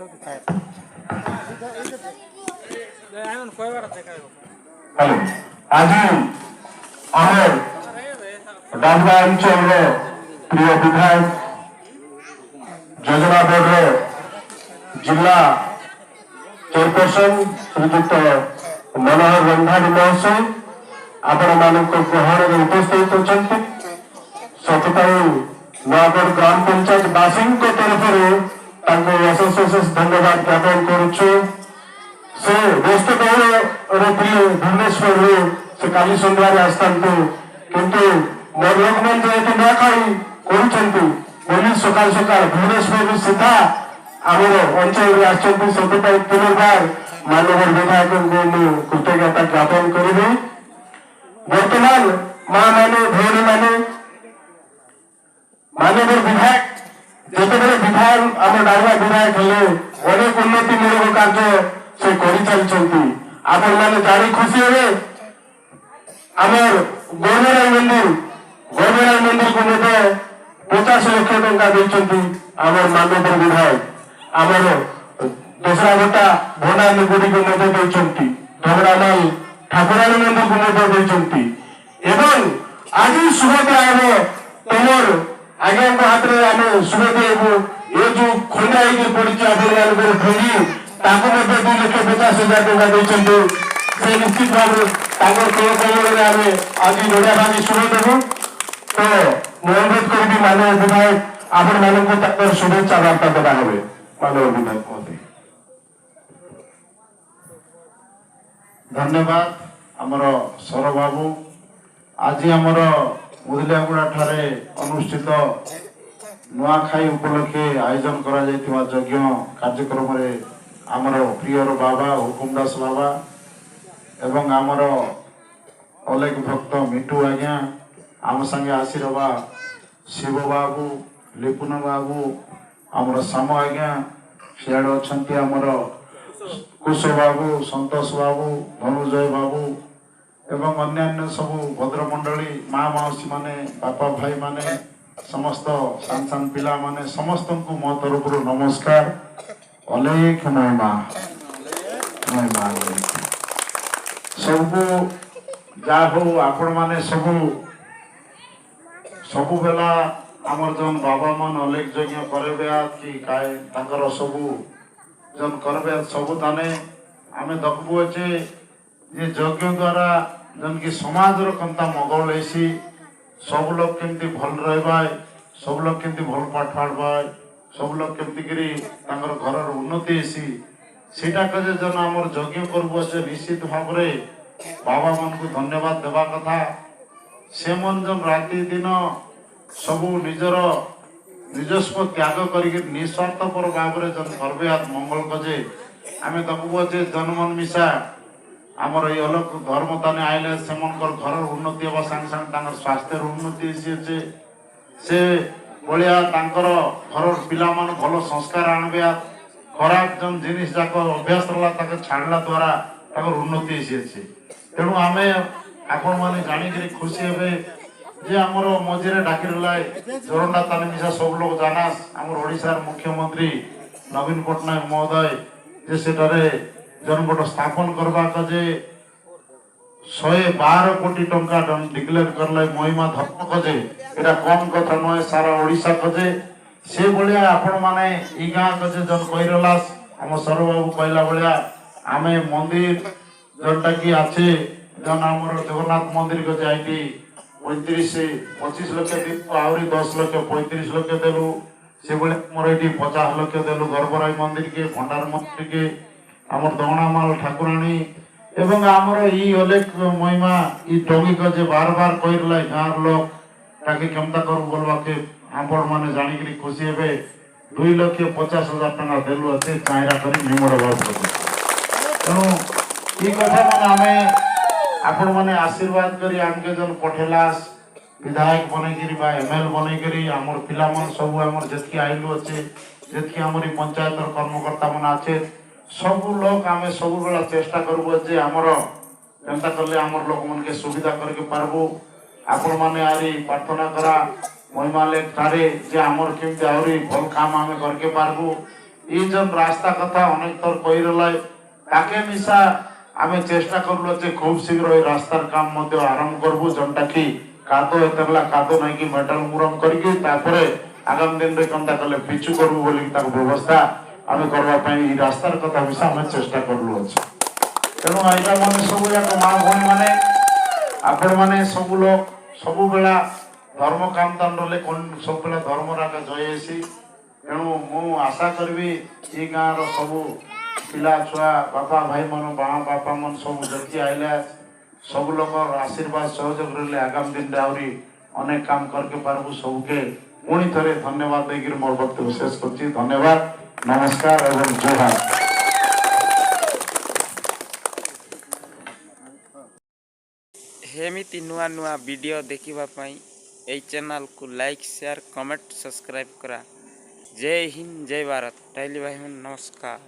आज आम डाबरा अंचल प्रिय विधायक योजना बोर्ड जिला चेयरपर्सन श्रीजुक्त मनोहर रंधारी महोदय आपण मानक ग्रहण में उपस्थित होती नयागढ़ ग्राम पंचायत बासी तरफ अशेष धन्यवाद ज्ञापन करुचु से व्यस्त भुवनेश्वर से काली सन्धार आसता किंतु मोर लोक मैंने जेहेतु नुआखाई कर सकाल सकाल भुवनेश्वर सीधा आम अंचल आसपाई पुनर्बार मानव विधायक को कृतज्ञता ज्ञापन करी बर्तमान माँ मैंने भौणी मैंने मानव विधायक जिते विधायक आम डालवा विधायक हेले अनेक उन्नतिमूलक कार्य से आपण मैंने जानी खुशी हे आमर गोविंदराय मंदिर को मध्य 50 लाख टंका देती आमर मानव विधायक आमर दूसरा गोटा भंडार गुड़ी को मध्य देती धगड़ामाल ठाकुराणी मंदिर को मध्य देती एवं आज शुभद्रा तुमर आज्ञा हाथ में आम शुभद्रा ये जो खंडा पड़ी ढंगी 2,50,000 टंका देते से निश्चित भाव कमल आम आज नड़िया भागी शुभ देवु तो अनुरोध करी मानव विधायक आपण मानक शुभेच्छा वार्ता देवा हे मानव विधायक महोदय धन्यवाद आमर सर बाबू आज आमर मुदलियागुड़ा ठारे अनुष्ठित नुआखाई उपलक्षे आयोजन करा जायतिबा यज्ञ कार्यक्रम रे आमर प्रियर बाबा हुकुमदास बाबा एवं आमर अलेख भक्त मिठू आज्ञा आम संगे आशीर्वा शिव बाबू लिपुन बाबू आमर साम आज्ञा सियाड़ अच्छा आमर कुश बाबू संतोष बाबू धनुजय बाबू एवं अन्यान्य सबू भद्रमंडली माँ मौसी माने बापा भाई माने समस्त सान सान पिला माने समस्त को मो तरफ नमस्कार अलेख महिमा सबू जा हो आपण माने सबू बेला आमर जन बाबा मन अलेख यज्ञ करबे कि काय ताकर सबू जन करबे सबू ताने आमे देखबू अच्छे ये यज्ञ द्वारा जन की समाज रो कंता मंगल ऐसी सब लोग केमती भल रहबा सब लोग केमती भल पाठ पढ़बा सब लोग केमती करी तांगर घर उन्नति ऐसी सीटा कजे जन आमर यज्ञ करबू अच्छे निश्चित भाव रे बाबा मन को धन्यवाद देवा कथा से मन जन राति दिन सबू निजर निजस्व त्याग करी निस्वार्थपर भाव में जन करबे मंगल कजे आमे देखबू अच्छे जनमन मिशा आमर ये अलग धर्म ताने आइले से घर उन्नति हवा सांग सांग स्वास्थ्य उन्नति से भाया घर पिला मान भल संस्कार आणबे खराब जन जिनिस जाक अभ्यास रहा छाड़ला द्वारा उन्नति तेणु आम आपण मैंने जानिक खुशी हे जे आमर मझे डाकिला जोरंडा ताने मिशा सब लोग जानास आमर ओडिशार मुख्यमंत्री नवीन पट्टनायक महोदय जे सेटारे जनगोट स्थापन करवा कजे 112 कोटी टंका डिक्लेयर करले महिमा धर्म कजे एटा कम कथा नय सारा ओडिशा कजे से बलिया आपण माने ई गां कजे जन कइरलास हम सरबाबू कहला बलिया आमे मंदिर जनटा की आछे जन हमर जगन्नाथ मंदिर कजे आईटी 25 लाख दिन आउरी 10 लाख 35 लाख देलु से बलिया मोर एटी 50 लाख देलु गरबराई मंदिर के भंडार मंदिर के आमर दौणामाल ठाकुराणी एवं आमर ई अलेख महिमा ई टंगी कजे बार बार कहला गाँव लोग ताकि केमता करू बोलवा के आपण माने जानिक खुशी हे 2,50,000 टंका देलु अच्छे चाहरा करी निमर बात तेणु ई कथा माने आमे आपण माने आशीर्वाद करी आमके जन पठेलास विधायक बनेगिरी बा एमएल बनेगिरी आमर पिला मन सब आमर जेतकी आइलु अच्छे जेतकी आमर पंचायत कर्मकर्ता मन आछे सब लोग आम सब बेला चेष्टा करबो जे आमर एंता करले आमर लोक मन के सुविधा करके पारबो आपण माने आरी प्रार्थना करा महिमा लेख तारे जे आमर केमते आउरी भल काम आमे करके पारबो ये जन रास्ता कथा अनेक थर कही रहा ताके मिशा आमे चेष्टा करलु जे खूब शीघ्र ये रास्तार काम मध्य आरंभ करबु जनटा की कादो एतरला कादो नहीं कि मेटल मुरम करके तापरे आगामी दिन रे कंता कले पिचु करबु बोली ताक व्यवस्था आमे करबा पई ई रास्तार कथा मिशा आमे चेष्टा करलु अछि तेणु आइटा माने सब याक मां भणी माने आपण माने सब लोग सब बेला धर्म काम दान रले कोन सब बेला धर्म राका जयसी तेणु मु आशा करबी ई गाँ रो सब पिला छुआ बापा भाई मन बापा मन सब जति आइले सब लोग आशीर्वाद सहयोग रहे आगामी दिन आहरी अनेक काम करके पारबू सबके पुणी थे धन्यवाद देकर मोर वक्तव्य शेष कर धन्यवाद नमस्कार एवं जोहार। हेमिति नुआ नुआ वीडियो देखिबा पई एई चैनल को लाइक शेयर कमेंट सब्सक्राइब करा। जय हिंद जय भारत। टाइली भाई नमस्कार।